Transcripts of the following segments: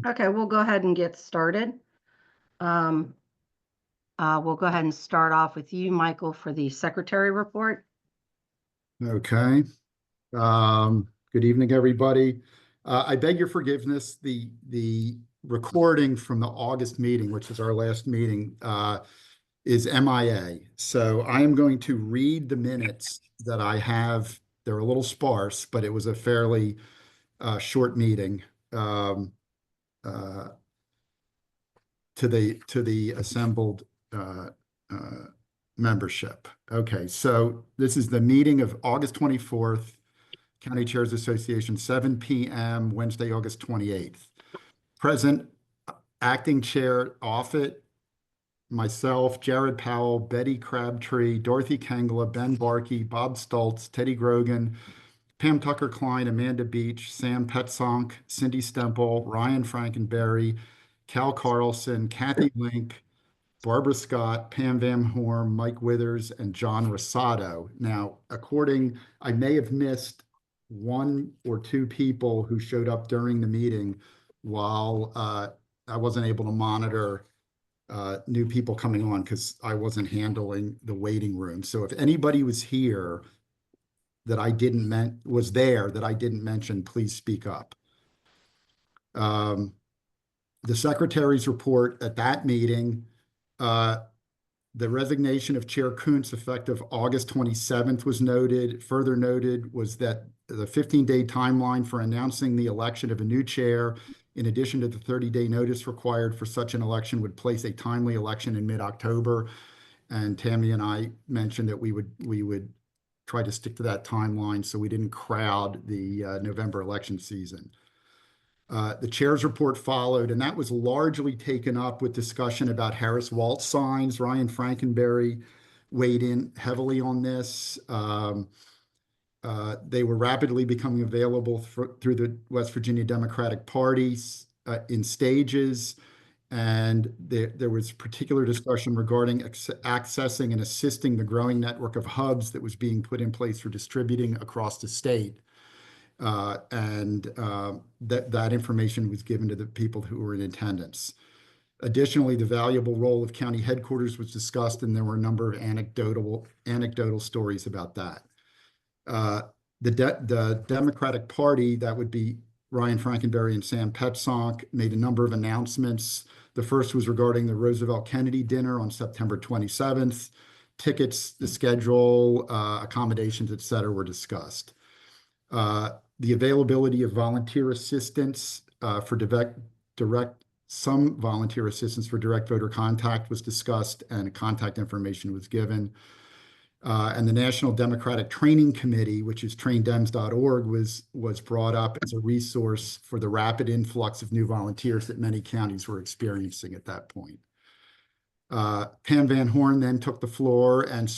Okay, we'll go ahead and get started. We'll go ahead and start off with you, Michael, for the secretary report. Okay. Good evening, everybody. I beg your forgiveness. The recording from the August meeting, which is our last meeting, is MIA. So I am going to read the minutes that I have. They're a little sparse, but it was a fairly short meeting to the assembled membership. Okay, so this is the meeting of August 24th, County Chairs Association, 7 p.m., Wednesday, August 28th. Present, Acting Chair Offutt, myself, Jared Powell, Betty Crabtree, Dorothy Kengla, Ben Barkey, Bob Stultz, Teddy Grogan, Pam Tucker-Klein, Amanda Beach, Sam Petzonk, Cindy Stemple, Ryan Frankenberry, Cal Carlson, Kathy Link, Barbara Scott, Pam Van Horn, Mike Withers, and John Rosado. Now, I may have missed one or two people who showed up during the meeting while I wasn't able to monitor new people coming on because I wasn't handling the waiting room. So if anybody was here that I didn't mention, please speak up. The secretary's report at that meeting, the resignation of Chair Kuntz effective August 27th was noted. Further noted was that the 15-day timeline for announcing the election of a new chair, in addition to the 30-day notice required for such an election, would place a timely election in mid-October. And Tammy and I mentioned that we would try to stick to that timeline so we didn't crowd the November election season. The chair's report followed, and that was largely taken up with discussion about Harris Waltz signs. Ryan Frankenberry weighed in heavily on this. They were rapidly becoming available through the West Virginia Democratic Party in stages, and there was particular discussion regarding accessing and assisting the growing network of hubs that was being put in place for distributing across the state. That information was given to the people who were in attendance. Additionally, the valuable role of county headquarters was discussed, and there were a number of anecdotal stories about that. The Democratic Party, that would be Ryan Frankenberry and Sam Petzonk, made a number of announcements. The first was regarding the Roosevelt Kennedy dinner on September 27th. Tickets, the schedule, accommodations, et cetera, were discussed. The availability of volunteer assistance for some volunteer assistance for direct voter contact was discussed, and contact information was given. And the National Democratic Training Committee, which is traindems.org, was brought up as a resource for the rapid influx of new volunteers that many counties were experiencing at that point. Pam Van Horn then took the floor and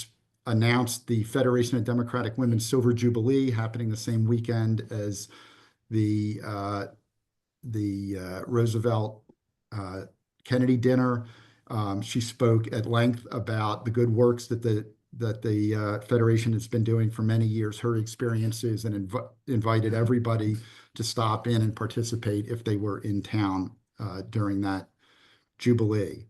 announced the Federation of Democratic Women's Silver Jubilee happening the same weekend as the Roosevelt Kennedy dinner. She spoke at length about the good works that the Federation has been doing for many years, her experiences, and invited everybody to stop in and participate if they were in town during that Jubilee.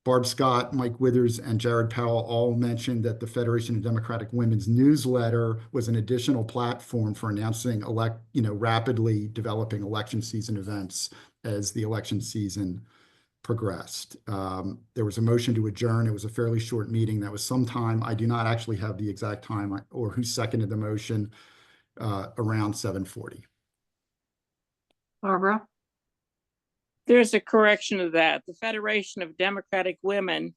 Barb Scott, Mike Withers, and Jared Powell all mentioned that the Federation of Democratic Women's newsletter was an additional platform for announcing rapidly developing election season events as the election season progressed. There was a motion to adjourn. It was a fairly short meeting. That was sometime, I do not actually have the exact time or who seconded the motion, around 7:40. Barbara? There's a correction of that. The Federation of Democratic Women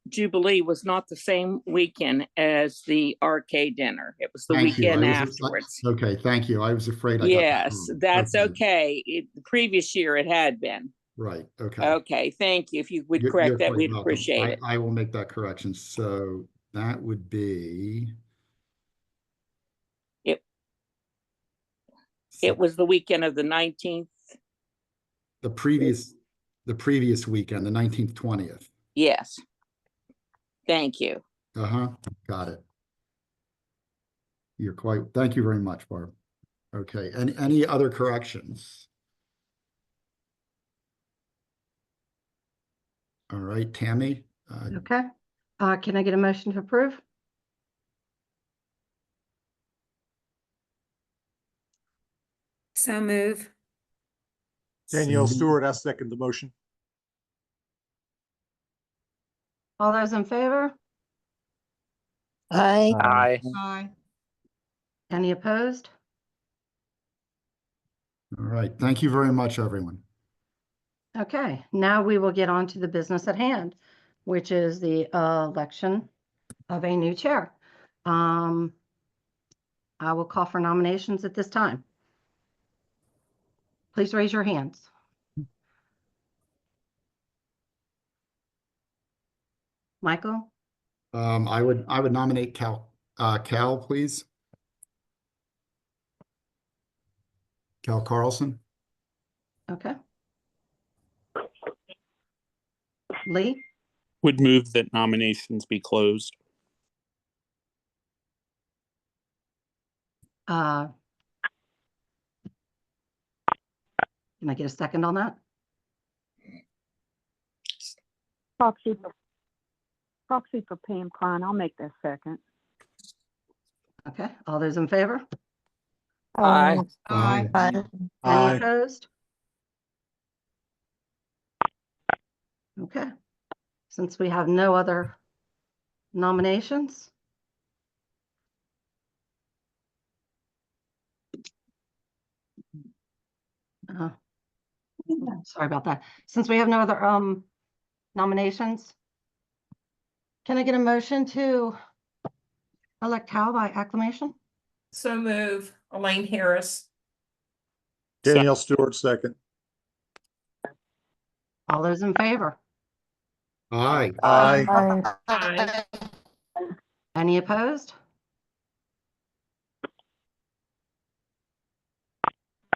Jubilee was not the same weekend as the RK dinner. It was the weekend afterwards. Okay, thank you. I was afraid I Yes, that's okay. The previous year it had been. Right, okay. Okay, thank you. If you would correct that, we'd appreciate it. I will make that correction. So that would be... It was the weekend of the 19th. The previous weekend, the 19th, 20th. Yes. Thank you. Got it. Thank you very much, Barb. Okay, any other corrections? All right, Tammy, Okay. Can I get a motion to approve? So move. Danielle Sandy? Stewart, I second the motion. All those in favor? Aye. Aye. Aye. Any opposed? All right, thank you very much, everyone. Okay, now we will get on to the business at hand, which is the election of a new chair. I will call for nominations at this time. Please raise your hands. Michael? I would nominate Cal, please. Cal Carlson. Okay. Lee? Would move that nominations be closed. Can I get a second on that? Proxy for Pam Klein. I'll make that second. Okay, all those in favor? Aye. Aye. Any Aye. opposed? Okay, since we have no other nominations. Sorry about that. Since we have no other nominations, can I get a motion to elect Cal by acclamation? So move. Elaine Harris. Danielle Stewart, second. All those in favor? Aye. Aye. Aye. Any opposed?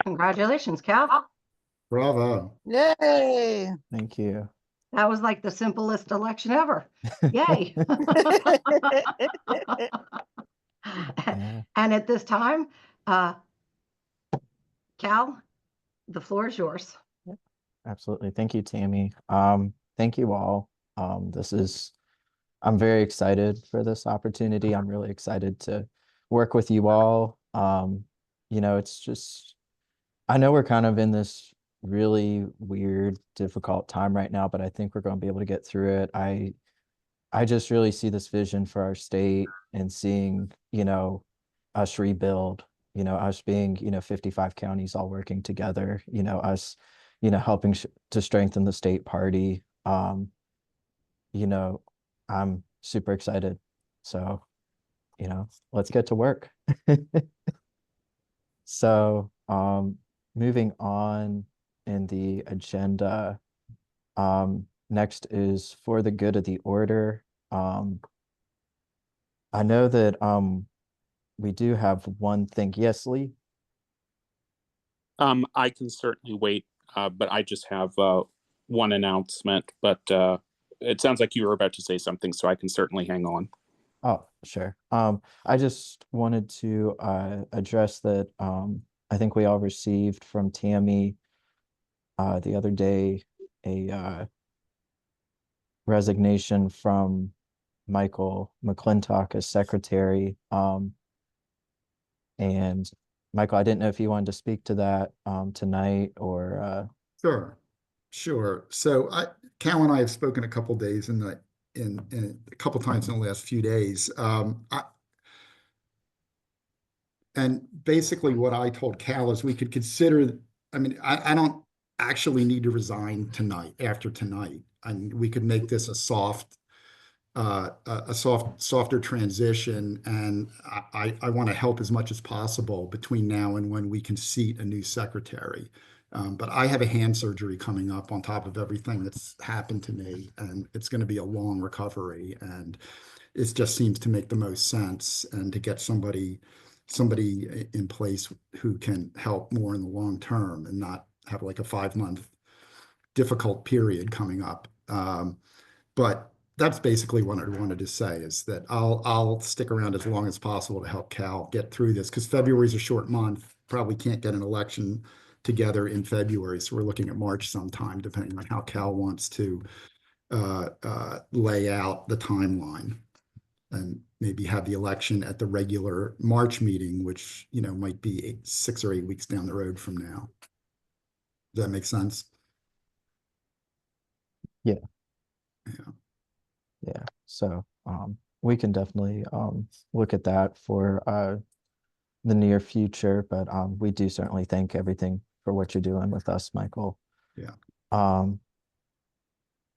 Congratulations, Cal. Bravo. Yay! Thank you. That was like the simplest election ever. Yay. Yeah. And at this time, Cal, the floor is yours. Absolutely. Thank you, Tammy. Thank you all. I'm very excited for this opportunity. I'm really excited to work with you all. It's just, I know we're kind of in this really weird, difficult time right now, but I think we're going to be able to get through it. I just really see this vision for our state and seeing, us rebuild, us being, 55 counties all working together, us, helping to strengthen the state party. I'm super excited. So, let's get to work. So, moving on in the agenda, next is for the good of the order. I know that we do have one thing. Yes, Lee? I can certainly wait, but I just have one announcement, but it sounds like you were about to say something, so I can certainly hang on. Oh, sure. I just wanted to address that I think we all received from Tammy the other day a resignation from Michael McClintock as secretary. And Michael, I didn't know if you wanted to speak to that tonight or Sure. So Cal and I have spoken a couple days in a couple times in the last few days. And basically what I told Cal is we could consider, I don't actually need to resign after tonight. And we could make this a softer transition. And I want to help as much as possible between now and when we can seat a new secretary. But I have a hand surgery coming up on top of everything that's happened to me, and it's going to be a long recovery. And it just seems to make the most sense, and to get somebody in place who can help more in the long term and not have like a 5-month difficult period coming up. But that's basically what I wanted to say, is that I'll stick around as long as possible to help Cal get through this, because February is a short month. Probably can't get an election together in February, so we're looking at March sometime, depending on how Cal wants to lay out the timeline and maybe have the election at the regular March meeting, which, might be 6 or 8 weeks down the road from now. Does that make sense? Yeah. Yeah. Yeah, so we can definitely look at that for the near future, but we do certainly thank everything for what you're doing with us, Michael. Yeah.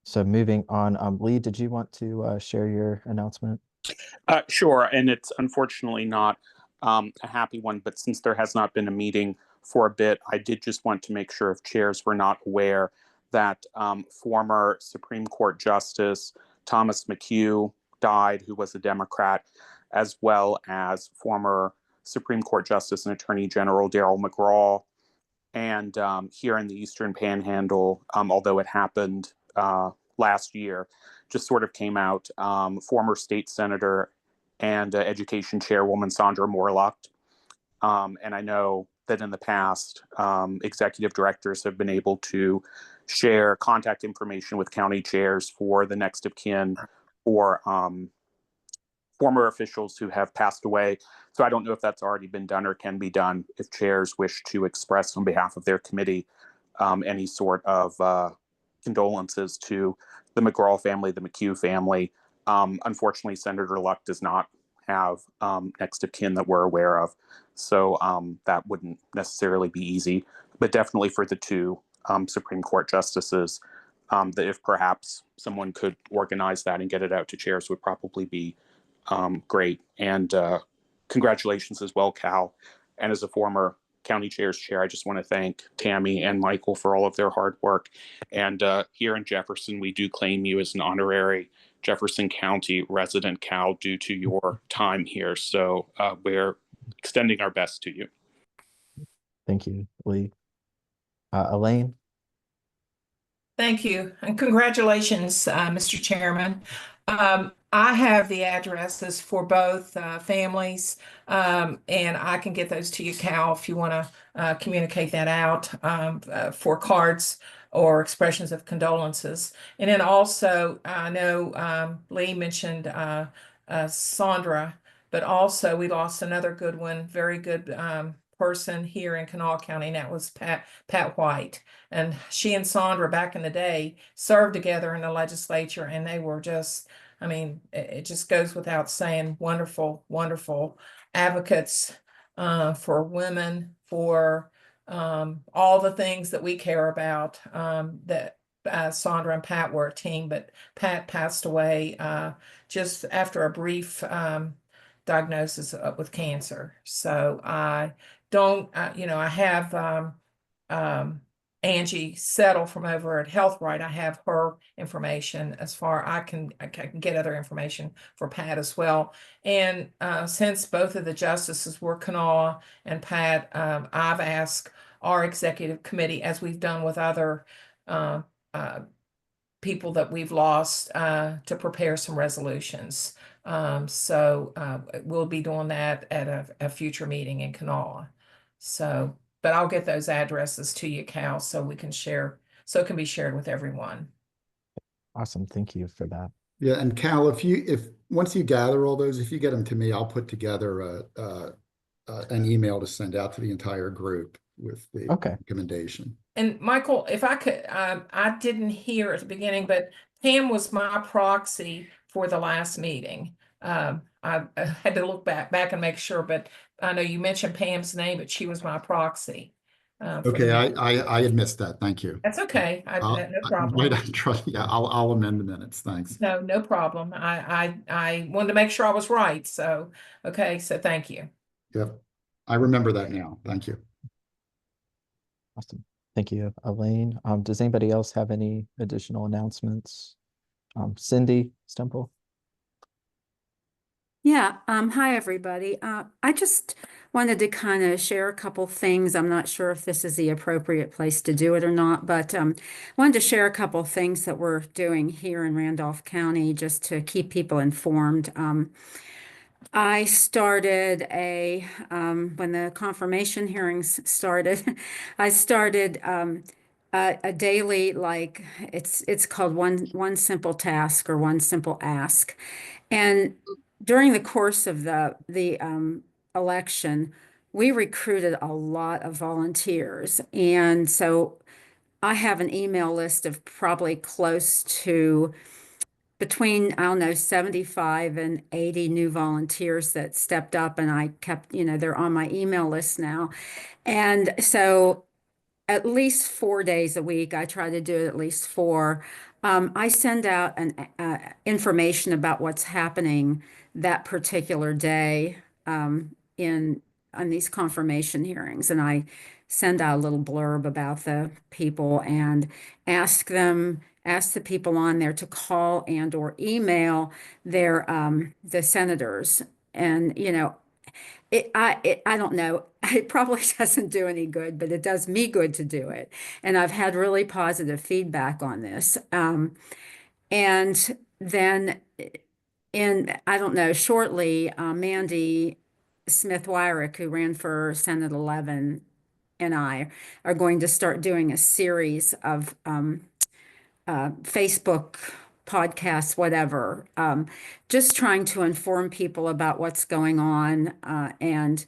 So moving on, Lee, did you want to share your announcement? Sure, and it's unfortunately not a happy one, but since there has not been a meeting for a bit, I did just want to make sure if chairs were not aware that former Supreme Court Justice Thomas McHugh died, who was a Democrat, as well as former Supreme Court Justice and Attorney General Darrell McGraw. And here in the Eastern Panhandle, although it happened last year, just sort of came out, former state senator and education chairwoman Sandra Morlock. And I know that in the past, executive directors have been able to share contact information with county chairs for the next of kin or former officials who have passed away. So I don't know if that's already been done or can be done if chairs wish to express on behalf of their committee any sort of condolences to the McGraw family, the McHugh family. Unfortunately, Senator Luck does not have next of kin that we're aware of. So that wouldn't necessarily be easy, but definitely for the two Supreme Court justices, that if perhaps someone could organize that and get it out to chairs would probably be great. And congratulations as well, Cal. And as a former county chairs chair, I just want to thank Tammy and Michael for all of their hard work. And here in Jefferson, we do claim you as an honorary Jefferson County resident, Cal, due to your time here. So we're extending our best to you. Thank you, Lee. Elaine? Thank you, and congratulations, Mr. Chairman. I have the addresses for both families, and I can get those to you, Cal, if you want to communicate that out for cards or expressions of condolences. And then also, I know Lee mentioned Sandra, but also we lost another good one, very good person here in Kanawha County, and that was Pat White. And she and Sandra back in the day served together in the legislature, and they were just, I mean, it just goes without saying, wonderful, wonderful advocates for women, for all the things that we care about. That Sandra and Pat were a team, but Pat passed away just after a brief diagnosis with cancer. So I don't, I have Angie Settle from over at HealthRight. I have her information as far I can get other information for Pat as well. And since both of the justices were Kanawha and Pat, I've asked our executive committee, as we've done with other people that we've lost, to prepare some resolutions. So we'll be doing that at a future meeting in Kanawha. So, but I'll get those addresses to you, Cal, so we can share, so it can be shared with everyone. Awesome. Thank you for that. Yeah, and Cal, if once you gather all those, if you get them to me, I'll put together an email to send out to the entire group with the recommendation. And Michael, if I could, I didn't hear at the beginning, but Pam was my proxy for the last meeting. I had to look back and make sure, but I know you mentioned Pam's name, but she was my proxy. Okay, I had missed that. Thank you. That's okay. No problem. Yeah, I'll amend the minutes. Thanks. No problem. I wanted to make sure I was right. So, okay. So thank you. Yep. I remember that now. Thank you. Awesome. Thank you, Elaine. Does anybody else have any additional announcements? Cindy Stemple? Yeah, hi everybody. I just wanted to kind of share a couple things. I'm not sure if this is the appropriate place to do it or not, but wanted to share a couple things that we're doing here in Randolph County just to keep people informed. I started when the confirmation hearings started, I started a daily, like it's called one simple task or one simple ask. And during the course of the election, we recruited a lot of volunteers. And so I have an email list of probably close to between, I don't know, 75 and 80 new volunteers that stepped up, and I kept, they're on my email list now. And so at least 4 days a week, I try to do it at least four. I send out an information about what's happening that particular day in on these confirmation hearings, and I send out a little blurb about the people and ask the people on there to call and or email their the senators. And I don't know. It probably doesn't do any good, but it does me good to do it. And I've had really positive feedback on this. And then I don't know, shortly, Mandy Smith-Wyrick, who ran for Senate 11, and I are going to start doing a series of Facebook podcasts, whatever, just trying to inform people about what's going on. And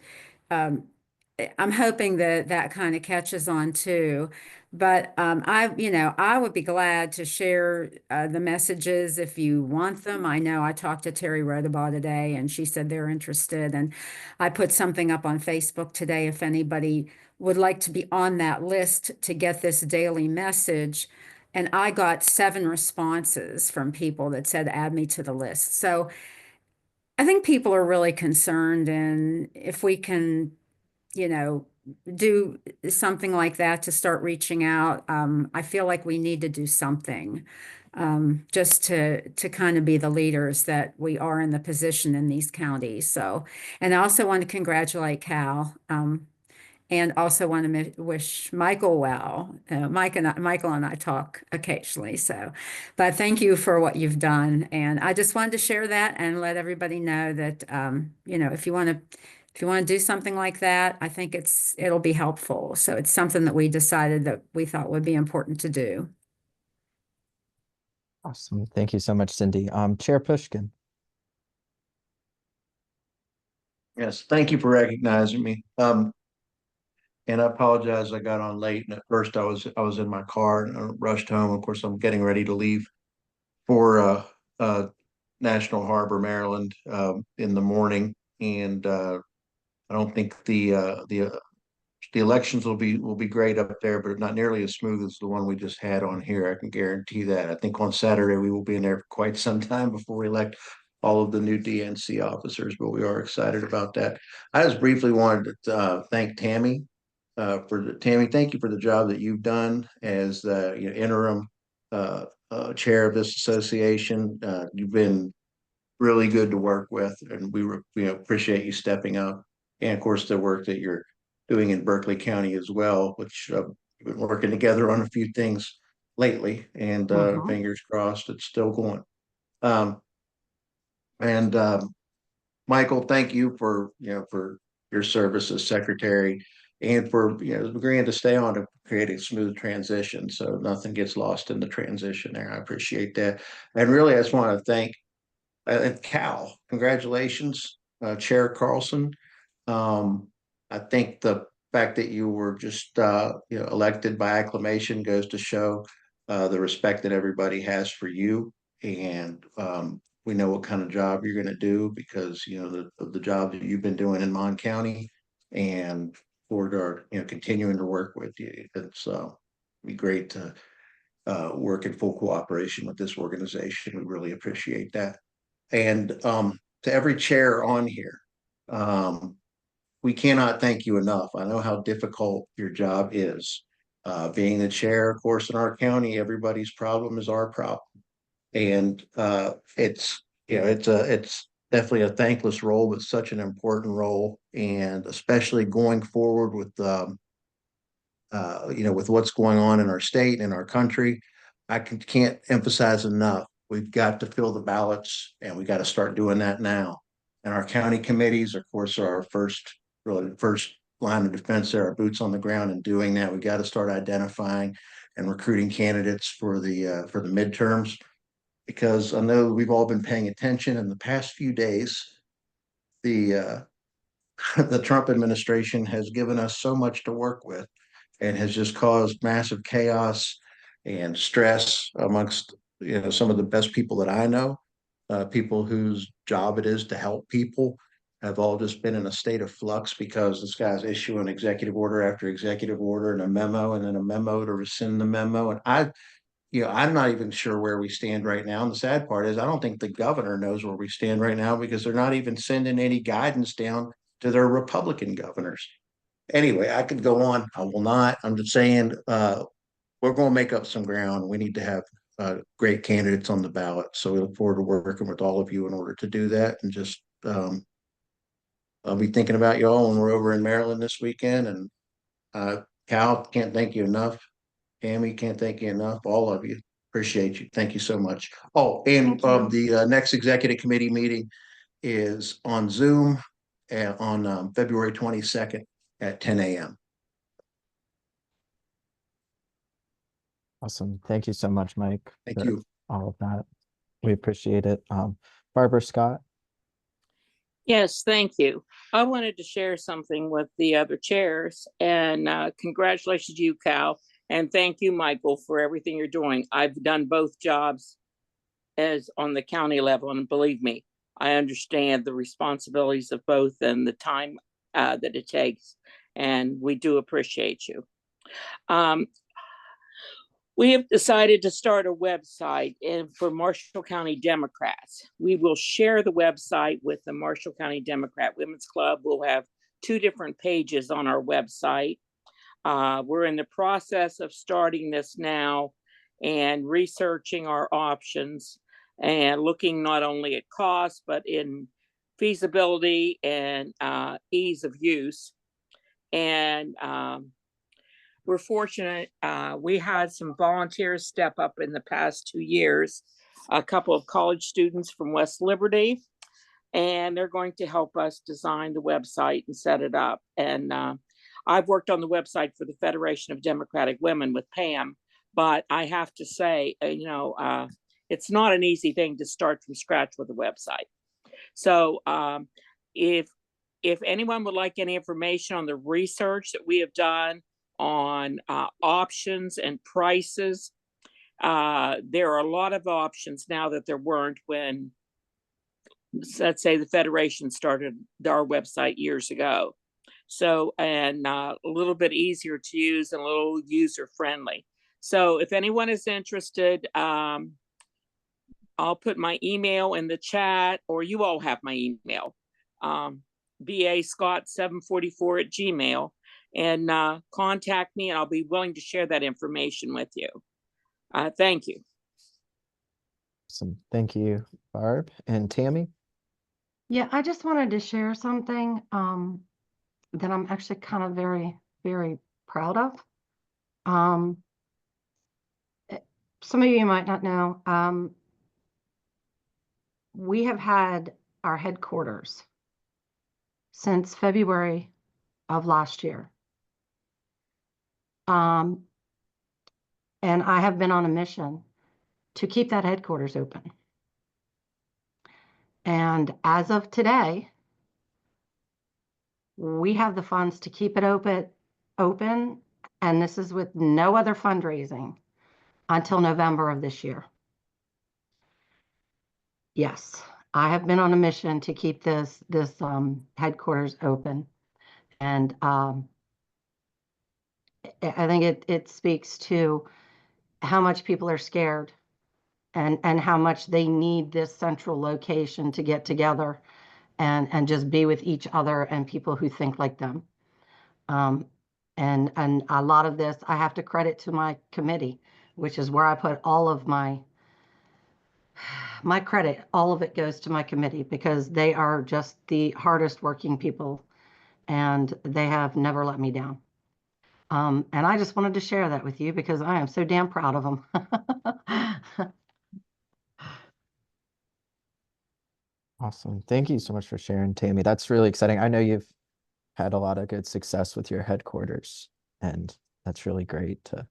I'm hoping that that kind of catches on too. But I would be glad to share the messages if you want them. I know I talked to Terry Rodabaugh today, and she said they're interested. And I put something up on Facebook today if anybody would like to be on that list to get this daily message. And I got 7 responses from people that said, add me to the list. So I think people are really concerned. And if we can, do something like that to start reaching out, I feel like we need to do something just to kind of be the leaders that we are in the position in these counties. So, and I also want to congratulate Cal. And also want to wish Michael well. Michael and I talk occasionally. So, but thank you for what you've done. And I just wanted to share that and let everybody know that, if you want to do something like that, I think it'll be helpful. So it's something that we decided that we thought would be important to do. Awesome. Thank you so much, Cindy. Chair Pushkin. Yes, thank you for recognizing me. And I apologize, I got on late, and at first I was in my car and I rushed home. Of course, I'm getting ready to leave for National Harbor, Maryland, in the morning, and I don't think the elections will be great up there, but not nearly as smooth as the one we just had on here. I can guarantee that. I think on Saturday we will be in there for quite some time before we elect all of the new DNC officers, but we are excited about that. I just briefly wanted to thank Tammy. Tammy, thank you for the job that you've done as the interim chair of this association. You've been really good to work with, and we appreciate you stepping up. And of course, the work that you're doing in Berkeley County as well, which we've been working together on a few things lately, and fingers crossed it's still going. And Michael, thank you for your service as secretary, and for agreeing to stay on to create a smooth transition, so nothing gets lost in the transition there. I appreciate that. And really, I just want to thank and Cal, congratulations, Chair Carlson. I think the fact that you were just elected by acclamation goes to show the respect that everybody has for you. And we know what kind of job you're going to do, because the job that you've been doing in Mon County, and forward are continuing to work with you. It's be great to work in full cooperation with this organization. We really appreciate that. And to every chair on here, we cannot thank you enough. I know how difficult your job is. Being the chair, of course, in our county, everybody's problem is our problem. And it's definitely a thankless role, but such an important role. And especially going forward with with what's going on in our state and our country, I can't emphasize enough. We've got to fill the ballots, and we got to start doing that now. And our county committees, of course, are our first line of defense. There are boots on the ground in doing that. We got to start identifying and recruiting candidates for the midterms. Because I know we've all been paying attention in the past few days. The the Trump administration has given us so much to work with and has just caused massive chaos and stress amongst some of the best people that I know, people whose job it is to help people have all just been in a state of flux because this guy's issuing executive order after executive order and a memo and then a memo to rescind the memo. And I'm not even sure where we stand right now. And the sad part is I don't think the governor knows where we stand right now because they're not even sending any guidance down to their Republican governors. Anyway, I could go on. I will not. I'm just saying we're going to make up some ground. We need to have great candidates on the ballot. So we look forward to working with all of you in order to do that. And just I'll be thinking about you all when we're over in Maryland this weekend. And Cal, can't thank you enough. Tammy, can't thank you enough. All of you. Appreciate you. Thank you so much. Oh, and the next executive committee meeting is on Zoom on February 22nd at 10 a.m. Awesome. Thank you so much, Mike. Thank for you. all of that. We appreciate it. Barbara Scott. Yes, thank you. I wanted to share something with the other chairs, and congratulations to you, Cal, and thank you, Michael, for everything you're doing. I've done both jobs as on the county level, and believe me, I understand the responsibilities of both and the time that it takes, and we do appreciate you. We have decided to start a website for Marshall County Democrats. We will share the website with the Marshall County Democrat Women's Club. We'll have 2 different pages on our website. We're in the process of starting this now and researching our options and looking not only at cost, but in feasibility and ease of use. And we're fortunate. We had some volunteers step up in the past 2 years, a couple of college students from West Liberty, and they're going to help us design the website and set it up. And I've worked on the website for the Federation of Democratic Women with Pam, but I have to say, it's not an easy thing to start from scratch with a website. So if anyone would like any information on the research that we have done on options and prices, there are a lot of options now that there weren't when, let's say, the Federation started our website years ago. So, and a little bit easier to use and a little user friendly. So if anyone is interested, I'll put my email in the chat, or you all have my email, bascott744@gmail, and contact me, and I'll be willing to share that information with you. Thank you. Awesome. Thank you, Barb. And Tammy? Yeah, I just wanted to share something that I'm actually kind of very, very proud of. Some of you might not know, we have had our headquarters since February of last year. And I have been on a mission to keep that headquarters open. And as of today, we have the funds to keep it open, and this is with no other fundraising until November of this year. Yes, I have been on a mission to keep this headquarters open, and I think it speaks to how much people are scared and how much they need this central location to get together and just be with each other and people who think like them. And a lot of this I have to credit to my committee, which is where I put all of my credit. All of it goes to my committee because they are just the hardest working people and they have never let me down. And I just wanted to share that with you because I am so damn proud of them. Awesome. Thank you so much for sharing, Tammy. That's really exciting. I know you've had a lot of good success with your headquarters, and that's really great to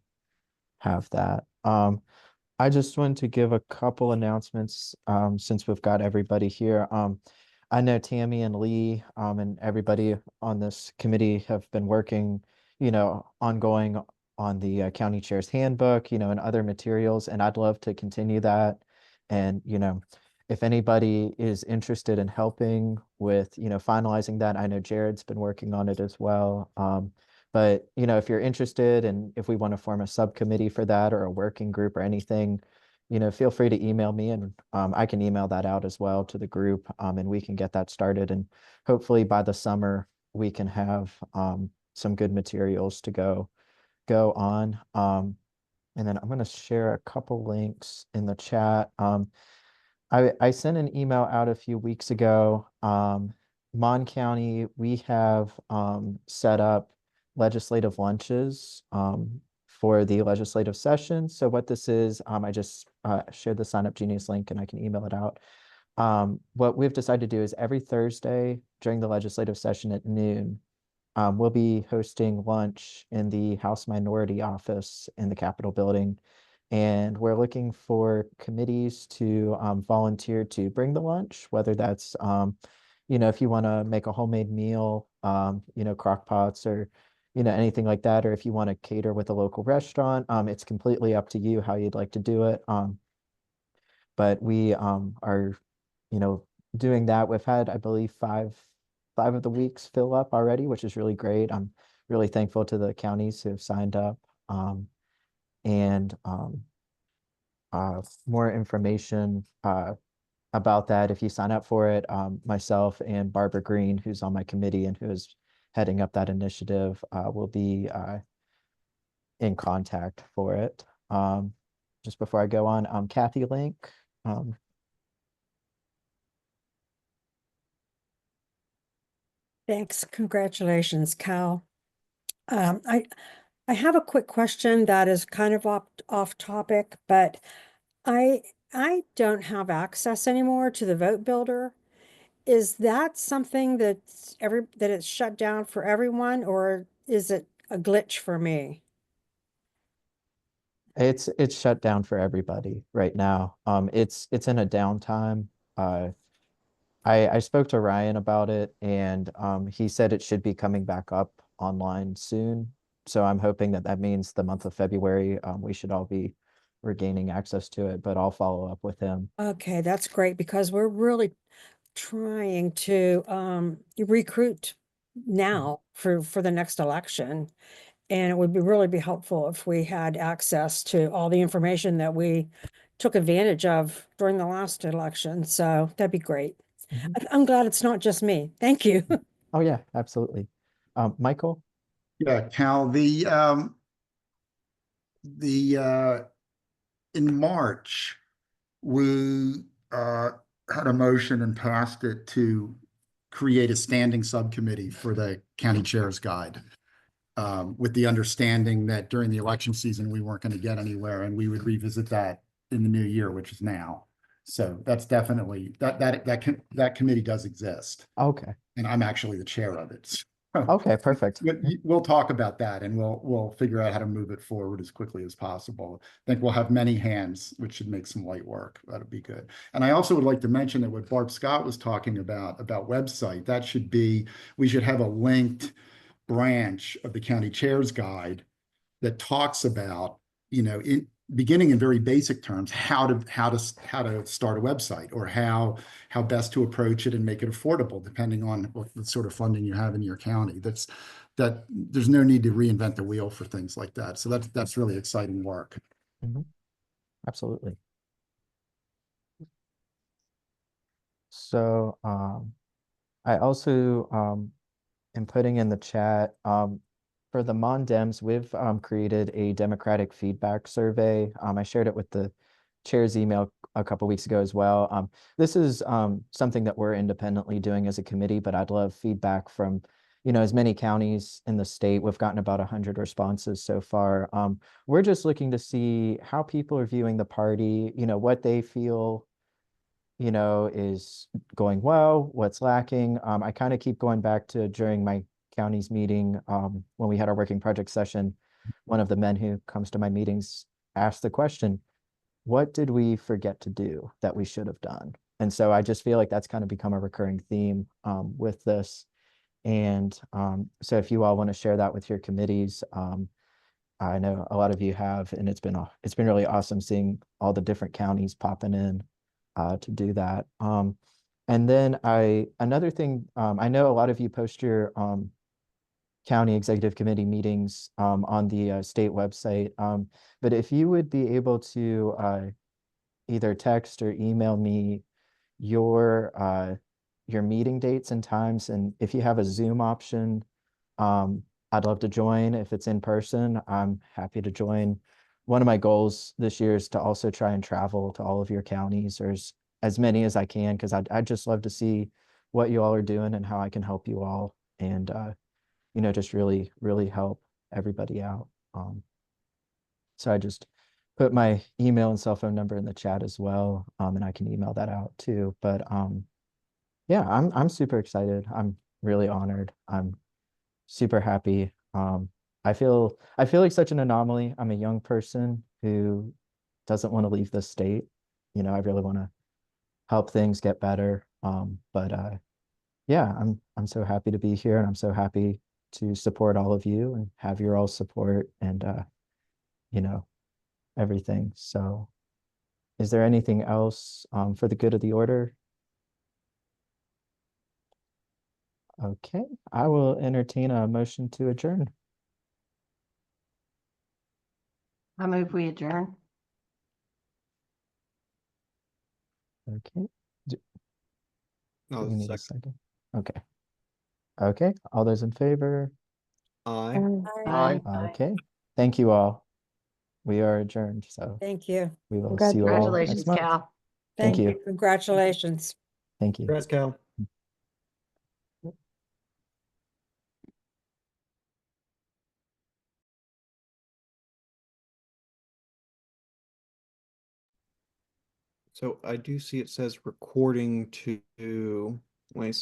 have that. I just wanted to give a couple announcements since we've got everybody here. I know Tammy and Lee and everybody on this committee have been working, ongoing on the county chair's handbook, and other materials, and I'd love to continue that. And, if anybody is interested in helping with, finalizing that, I know Jared's been working on it as well. But, if you're interested and if we want to form a subcommittee for that or a working group or anything, feel free to email me and I can email that out as well to the group and we can get that started. And hopefully by the summer, we can have some good materials to go on. And then I'm going to share a couple links in the chat. I sent an email out a few weeks ago. Mon County, we have set up legislative lunches for the legislative session. So what this is, I just shared the Sign Up Genius link and I can email it out. What we've decided to do is every Thursday during the legislative session at noon, we'll be hosting lunch in the House Minority Office in the Capitol building. And we're looking for committees to volunteer to bring the lunch, whether that's, if you want to make a homemade meal, crock pots or, anything like that, or if you want to cater with a local restaurant, it's completely up to you how you'd like to do it. But we are, doing that. We've had, I believe, five of the weeks fill up already, which is really great. I'm really thankful to the counties who have signed up. And more information about that, if you sign up for it, myself and Barbara Green, who's on my committee and who is heading up that initiative, will be in contact for it. Just before I go on, Kathy Link. Thanks. Congratulations, Cal. I have a quick question that is kind of off topic, but I don't have access anymore to the vote builder. Is that something that it's shut down for everyone, or is it a glitch for me? It's shut down for everybody right now. It's in a downtime. I spoke to Ryan about it and he said it should be coming back up online soon. So I'm hoping that means the month of February, we should all be regaining access to it, but I'll follow up with him. Okay, that's great because we're really trying to recruit now for the next election. And it would really be helpful if we had access to all the information that we took advantage of during the last election. So that'd be great. I'm glad it's not just me. Thank you. Oh yeah, absolutely. Michael? Yeah, Cal, in March, we had a motion and passed it to create a standing subcommittee for the county chair's guide, with the understanding that during the election season, we weren't going to get anywhere and we would revisit that in the new year, which is now. So that's definitely, that committee does exist. Okay. And I'm actually the chair of it. Okay, perfect. We'll talk about that and we'll figure out how to move it forward as quickly as possible. I think we'll have many hands, which should make some light work. That'll be good. And I also would like to mention that what Barb Scott was talking about website, that should be, we should have a linked branch of the county chair's guide that talks about, beginning in very basic terms, how to start a website or how best to approach it and make it affordable, depending on what sort of funding you have in your county. That there's no need to reinvent the wheel for things like that. So that's really exciting work. Mm-hmm. Absolutely. So I also am putting in the chat for the Mon Dems, we've created a democratic feedback survey. I shared it with the chair's email a couple weeks ago as well. This is something that we're independently doing as a committee, but I'd love feedback from, as many counties in the state. We've gotten about 100 responses so far. We're just looking to see how people are viewing the party, what they feel, is going well, what's lacking. I kind of keep going back to during my county's meeting when we had our working project session. one of the men who comes to my meetings asks the question, what did we forget to do that we should have done? And so I just feel like that's kind of become a recurring theme with this. And so if you all want to share that with your committees, I know a lot of you have, and it's been really awesome seeing all the different counties popping in to do that. And then another thing, I know a lot of you post your county executive committee meetings on the state website, but if you would be able to either text or email me your meeting dates and times, and if you have a Zoom option, I'd love to join. If it's in person, I'm happy to join. One of my goals this year is to also try and travel to all of your counties, or as many as I can, because I'd just love to see what you all are doing and how I can help you all, and you know, just really, really help everybody out. So I just put my email and cell phone number in the chat as well, and I can email that out too. But yeah, I'm super excited. I'm really honored. I'm super happy. I feel like such an anomaly. I'm a young person who doesn't want to leave the state. You know, I really want to help things get better. But yeah, I'm so happy to be here, and I'm so happy to support all of you and have your all support and you know, everything. So is there anything else for the good of the order? Okay, I will entertain a motion to adjourn. I move we adjourn. Okay. Do Oh, we need a second. second? Okay. Okay, all those in favor? Aye. Aye. Okay, thank you all. We are adjourned, so Thank you. we will see you all next Congratulations, month. Cal. Thank Thank you. you. Congratulations. Thank you. Congrats, Cal. So I do see it says recording to, let me